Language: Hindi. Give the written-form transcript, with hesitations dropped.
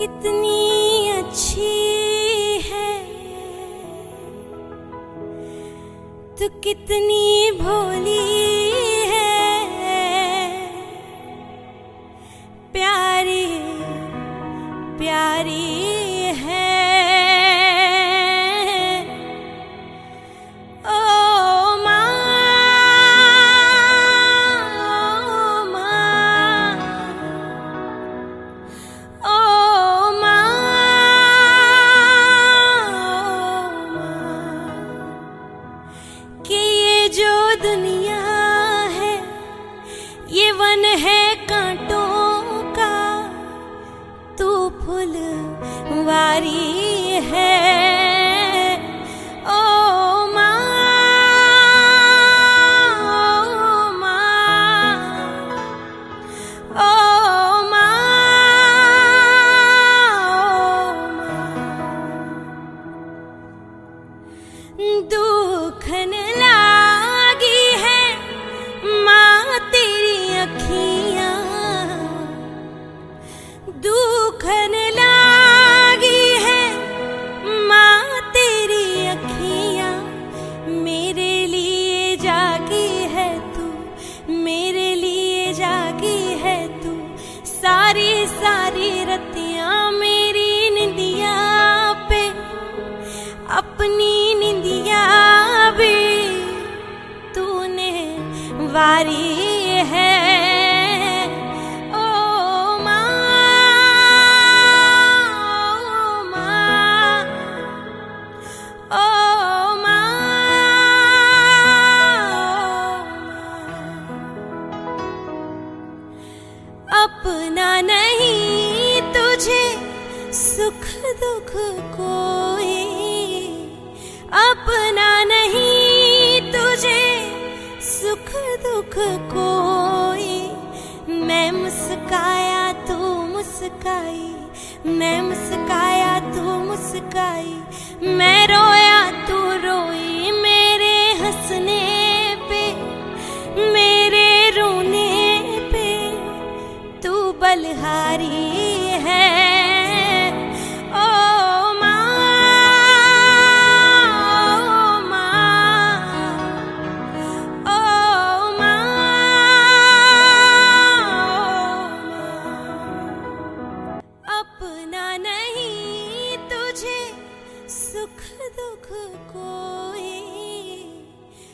कितनी अच्छी है, तू कितनी भोली है, प्यारी प्यारी है। दुनिया है ये वन है कांटों का, तू फुलवारी है। ओ माँ, ओ माँ, ओ माँ, दुख न लागी है माँ तेरी अखियाँ, दुख न लागी है माँ तेरी अखियाँ। मेरे लिए जागी है तू, मेरे लिए जागी है तू, सारी सारी रतियाँ मेरी निंदिया पे, अपनी निंदिया भी तूने वारी है। ओ माँ, ओ माँ, ओ माँ, अपना नहीं तुझे सुख दुख कोई, अपना नहीं तुझे सुख दुख कोई। मैं मुस्काया तू मुस्काई, मैं मुस्काया तू मुस्काई, मैं रोया तू रोई। मेरे हंसने पे मेरे रोने पे तू बलिहारी है। अपना नहीं तुझे सुख दुख को